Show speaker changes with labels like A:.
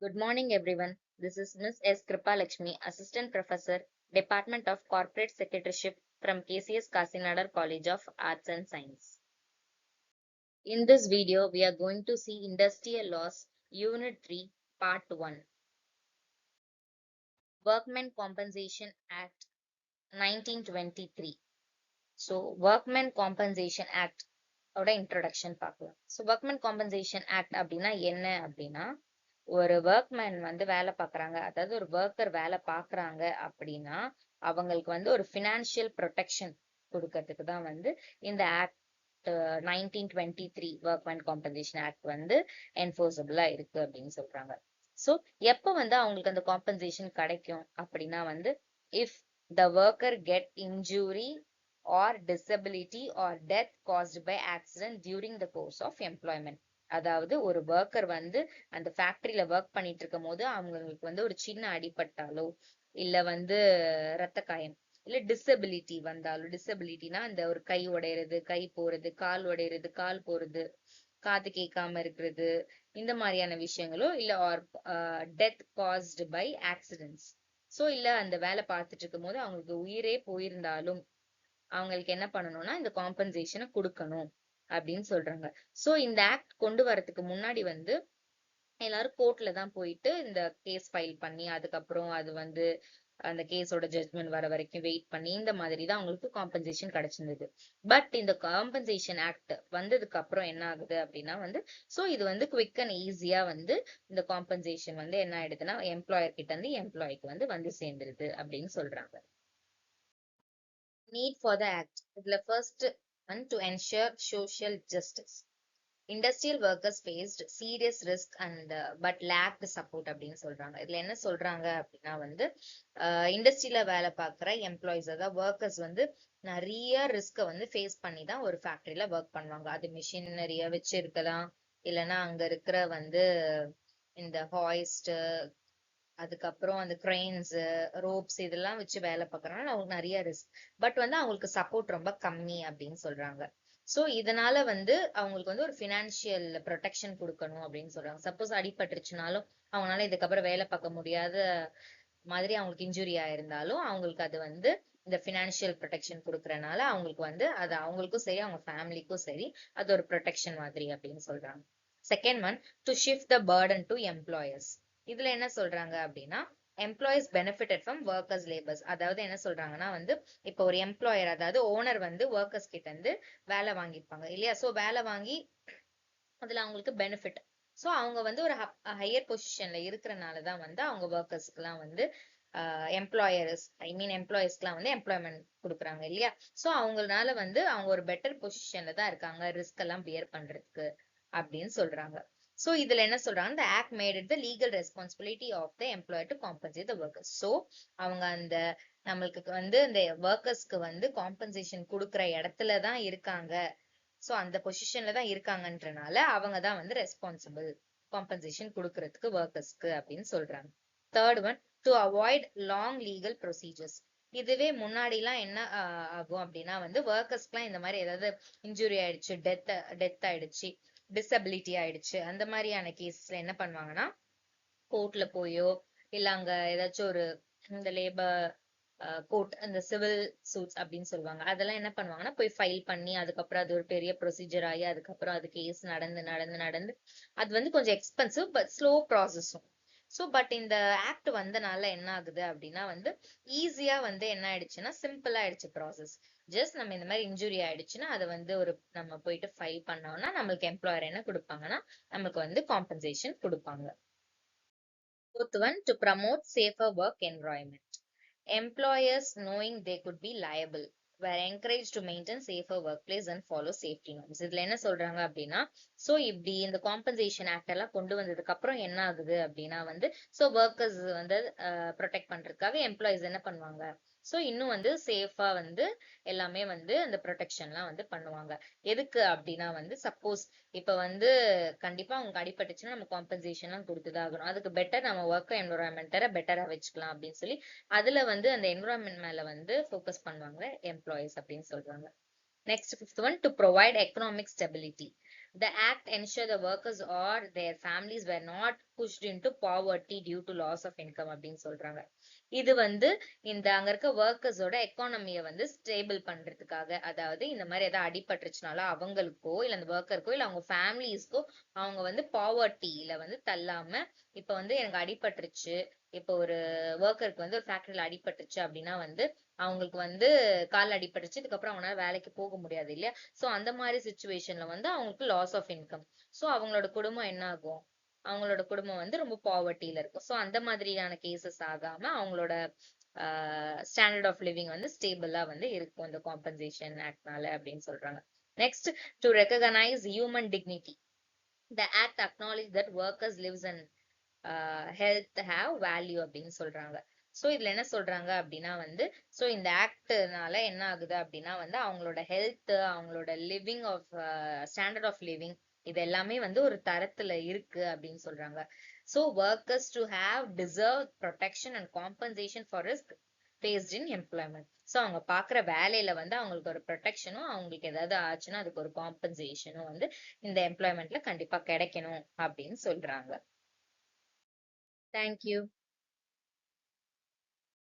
A: Good morning, everyone. This is Ms. S. Kripalakshmi, Assistant Professor, Department of Corporate Secretaryship from KCS Kasinadar College of Arts and Science. In this video, we are going to see Industrial Laws, Unit 3, Part 1. Workmen Compensation Act 1923. So, Workmen Compensation Act ஓட introduction பார்க்கலாம். So, Workmen Compensation Act அப்படின்னா என்ன அப்படின்னா ஒரு workmen வந்து வேலை பார்க்குறாங்க, அதாவது ஒரு ஒர்க்கர் வேலை பார்க்குறாங்க அப்படின்னா அவங்களுக்கு வந்து ஒரு ஃபினான்ஷியல் ப்ரொடெக்ஷன் கொடுக்கறதுக்கு தான் வந்து இந்த ஆக்ட் 1923 ஒர்க்மேன் காம்பன்சேஷன் ஆக்ட் வந்து என்ஃபோர்ஸபிளா இருக்கு அப்படின்னு சொல்றாங்க. ஸோ எப்போ வந்து அவங்களுக்கு அந்த காம்பன்சேஷன் கிடைக்கும் அப்படின்னா வந்து if the worker get injury or disability or death caused by accident during the course of employment. அதாவது ஒரு ஒர்க்கர் வந்து அந்த ஃபேக்டரியில ஒர்க் பண்ணிட்டு இருக்கும் போது அவங்களுக்கு வந்து ஒரு சின்ன அடிபட்டாலோ இல்ல வந்து ரத்த காயம் இல்ல டிசபிலிட்டி வந்தாலும், டிசபிலிட்டினா அந்த ஒரு கை உடையிறது, கை போறது, கால் உடையிறது, கால் போறது, காது கேட்காம இருக்கிறது, இந்த மாதிரியான விஷயங்களோ இல்ல or death caused by accidents. So இல்ல அந்த வேலை பார்த்துட்டு இருக்கும் போது அவங்களுக்கு உயிரே போயிருந்தாலும் அவங்களுக்கு என்ன பண்ணணும்னா இந்த காம்பன்சேஷனை கொடுக்கணும் அப்படின்னு சொல்றாங்க. சோ இந்த ஆக்ட் கொண்டு வரதுக்கு முன்னாடி வந்து எல்லாரும் கோர்ட்ல தான் போயிட்டு இந்த கேஸ் ஃபைல் பண்ணி அதுக்கப்புறம் அது வந்து அந்த கேஸோட ஜட்மெண்ட் வர வரைக்கும் வெயிட் பண்ணி இந்த மாதிரி தான் அவங்களுக்கு காம்பன்சேஷன் கிடைச்சிருந்தது. பட் இந்த காம்பன்சேஷன் ஆக்ட் வந்ததுக்கு அப்புறம் என்ன ஆகுது அப்படின்னா வந்து சோ இது வந்து குவிக் அண்ட் ஈஸியா வந்து இந்த காம்பன்சேஷன் வந்து என்ன ஆயிடுதுன்னா எம்ப்ளாயர் கிட்ட இருந்து எம்ப்ளாய்க்கு வந்து சேர்ந்துருது அப்படின்னு சொல்றாங்க. Need for the act. இதுல first one to ensure social justice. Industrial workers faced serious risk and but lacked support அப்படின்னு சொல்றாங்க. இதுல என்ன சொல்றாங்க அப்படின்னா வந்து இண்டஸ்ட்ரியில வேலை பார்க்குற எம்ப்ளாயிஸ் அதாவது ஒர்க்கர்ஸ் வந்து நிறைய ரிஸ்க வந்து ஃபேஸ் பண்ணி தான் ஒரு ஃபேக்டரியில ஒர்க் பண்ணுவாங்க. அது மிஷினரிய வச்சு இருக்கலாம், இல்லைன்னா அங்க இருக்கிற வந்து இந்த ஹாய்ஸ்ட், அதுக்கப்புறம் அந்த கிரெயின்ஸ், ரோப்ஸ் இதெல்லாம் வச்சு வேலை பார்க்கறதுனால அவங்களுக்கு நிறைய ரிஸ்க். பட் வந்து அவங்களுக்கு சப்போர்ட் ரொம்ப கம்மி அப்படின்னு சொல்றாங்க. சோ இதனால வந்து அவங்களுக்கு வந்து ஒரு பினான்சியல் ப்ரொடெக்ஷன் கொடுக்கணும் அப்படின்னு சொல்றாங்க. சப்போஸ் அடிபட்டுருச்சுனாலும் அவங்களால இதுக்கப்புறம் வேலை பார்க்க முடியாத மாதிரி அவங்களுக்கு இன்ஜுரி ஆயிருந்தாலும் அவங்களுக்கு அது வந்து இந்த பினான்சியல் ப்ரொடெக்ஷன் கொடுக்கறனால அவங்களுக்கு வந்து அது அவங்களுக்கும் சரி அவங்க ஃபேமிலிக்கும் சரி அது ஒரு ப்ரொடெக்ஷன் மாதிரி அப்படின்னு சொல்றாங்க. Second one to shift the Burton to employers. இதுல என்ன சொல்றாங்க அப்படின்னா employees benefited from workers labours. அதாவது என்ன சொல்றாங்கன்னா வந்து இப்போ ஒரு எம்ப்ளாயர் அதாவது ஓனர் வந்து ஒர்க்கர்ஸ் கிட்ட இருந்து வேலை வாங்கியிருப்பாங்க இல்லையா. சோ வேலை வாங்கி அதுல அவங்களுக்கு பெனிஃபிட். சோ அவங்க வந்து ஒரு ஹையர் பொசிஷன்ல இருக்கிறனாலதான் வந்து அவங்க ஒர்க்கர்ஸ்க்கு எல்லாம் வந்து எம்ப்ளாயர்ஸ்க்குலாம் வந்து எம்ப்ளாய்மெண்ட் கொடுக்குறாங்க இல்லையா. சோ அவங்கனால வந்து அவங்க ஒரு பெட்டர் பொசிஷன்ல தான் இருக்காங்க ரிஸ்க் எல்லாம் பியர் பண்றதுக்கு அப்படின்னு சொல்றாங்க. சோ இதுல என்ன சொல்றாங்க, the act made it the legal responsibility of the employer to compensate the workers. So அவங்க அந்த நம்மளுக்கு வந்து இந்த ஒர்க்கர்ஸ்க்கு வந்து காம்பன்சேஷன் கொடுக்குற இடத்துல தான் இருக்காங்க. சோ அந்த பொசிஷன்ல தான் இருக்காங்கன்றனால அவங்க தான் வந்து ரெஸ்பான்சிபிள் காம்பன்சேஷன் கொடுக்கறதுக்கு ஒர்க்கர்ஸ்க்கு அப்படின்னு சொல்றாங்க. Third one to avoid long legal procedures. இதுவே முன்னாடி எல்லாம் என்ன ஆகும் அப்படின்னா வந்து ஒர்க்கர்ஸ்க்குலாம் இந்த மாதிரி ஏதாவது இன்ஜுரி ஆயிடுச்சு, டெத் ஆயிடுச்சு, டிசபிலிட்டி ஆயிடுச்சு, அந்த மாதிரியான கேஸ்ல என்ன பண்ணுவாங்கன்னா கோர்ட்ல போயோ இல்ல அங்க ஏதாச்சும் ஒரு இந்த லேபர் கோர்ட் இந்த சிவில் சூட்ஸ் அப்படின்னு சொல்லுவாங்க, அதெல்லாம் என்ன பண்ணுவாங்கன்னா போய் ஃபைல் பண்ணி அதுக்கப்புறம் அது ஒரு பெரிய ப்ரொசீஜர் ஆகி அதுக்கப்புறம் அது கேஸ் நடந்து நடந்து நடந்து அது வந்து கொஞ்சம் எக்ஸ்பென்சிவ் பட் ஸ்லோ ப்ராசஸும். ஸோ பட் இந்த ஆக்ட் வந்தனால என்ன ஆகுது அப்படின்னா வந்து ஈஸியா வந்து என்ன ஆயிடுச்சுன்னா சிம்பிளா ஆயிடுச்சு ப்ராசஸ். ஜஸ்ட் நம்ம இந்த மாதிரி இன்ஜுரி ஆயிடுச்சுன்னா அதை வந்து ஒரு நம்ம போயிட்டு ஃபைல் பண்ணோம்னா நம்மளுக்கு எம்ப்ளாயர் என்ன கொடுப்பாங்கன்னா நமக்கு வந்து காம்பன்சேஷன் கொடுப்பாங்க. Fourth one to promote safer work environment. Employers, knowing they could be liable, were encouraged to maintain safer workplace and follow safety norms. இதுல என்ன சொல்றாங்க அப்படின்னா சோ இப்படி இந்த காம்பன்சேஷன் ஆக்ட் எல்லாம் கொண்டு வந்ததுக்கு அப்புறம் என்ன ஆகுது அப்படின்னா வந்து சோ ஒர்க்கர்ஸ் வந்து ப்ரொடெக்ட் பண்றதுக்காக எம்ப்ளாயிஸ் என்ன பண்ணுவாங்க, சோ இன்னும் வந்து சேஃபா வந்து எல்லாமே வந்து அந்த ப்ரொடெக்ஷன்லாம் வந்து பண்ணுவாங்க. எதுக்கு அப்படின்னா வந்து சப்போஸ் இப்ப வந்து கண்டிப்பா அவங்க அடிபட்டுச்சுன்னா நம்ம காம்பன்சேஷன் எல்லாம் கொடுத்துதான் ஆகணும். அதுக்கு பெட்டர் நம்ம ஒர்க் என்விரான்மெண்ட்டை பெட்டரா வச்சுக்கலாம் அப்படின்னு சொல்லி அதுல வந்து அந்த என்விரான்மெண்ட் மேல வந்து ஃபோக்கஸ் பண்ணுவாங்க எம்ப்ளாயிஸ் அப்படின்னு சொல்றாங்க. Next, fifth one, to provide economic stability. The act ensured the workers or their families were not pushed into poverty due to loss of income அப்படின்னு சொல்றாங்க. இது வந்து இந்த அங்க இருக்க ஒர்க்கர்ஸோட எக்கானமிய வந்து ஸ்டேபிள் பண்றதுக்காக, அதாவது இந்த மாதிரி ஏதாவது அடிபட்டுருச்சுனால அவங்களுக்கோ இல்ல அந்த ஒர்க்கருக்கோ இல்ல அவங்க ஃபேமிலிஸ்க்கோ அவங்க வந்து பாவர்ட்டியில வந்து தள்ளாம, இப்ப வந்து எனக்கு அடிபட்டுருச்சு, இப்ப ஒரு ஒர்க்கருக்கு வந்து ஒரு ஃபேக்டரியில அடிபட்டுருச்சு அப்படின்னா வந்து அவங்களுக்கு வந்து கால் அடிபட்டுருச்சு, இதுக்கப்புறம் அவங்களால வேலைக்கு போக முடியாது இல்லையா? சோ அந்த மாதிரி சுச்சுவேஷன்ல வந்து அவங்களுக்கு லாஸ் ஆஃப் இன்கம். சோ அவங்களோட குடும்பம் என்ன ஆகும்? அவங்களோட குடும்பம் வந்து ரொம்ப பாவர்ட்டியில இருக்கும். சோ அந்த மாதிரியான கேசஸ் ஆகாம அவங்களோட ஸ்டாண்டர்ட் ஆஃப் லிவிங் வந்து ஸ்டேபிளா வந்து இருக்கும் இந்த காம்பன்சேஷன் ஆக்ட்னால அப்படின்னு சொல்றாங்க. Next, to recognise human dignity, the act acknowledge that workers lives and health have value அப்படின்னு சொல்றாங்க. சோ இதுல என்ன சொல்றாங்க அப்படின்னா வந்து, சோ இந்த ஆக்ட்னால என்ன ஆகுது அப்படின்னா வந்து அவங்களோட ஹெல்த், அவங்களோட living of standard of living, இது எல்லாமே வந்து ஒரு தரத்துல இருக்கு அப்படின்னு சொல்றாங்க. So workers to have deserve protection and compensation for risk faced in employment. So அவங்க பாக்குற வேலையில வந்து அவங்களுக்கு ஒரு ப்ரொடெக்ஷனும், அவங்களுக்கு ஏதாவது ஆச்சுன்னா அதுக்கு ஒரு காம்பன்சேஷனும் வந்து இந்த எம்ப்ளாய்மெண்ட்ல கண்டிப்பா கிடைக்கணும் அப்படின்னு சொல்றாங்க. தேங்க்யூ.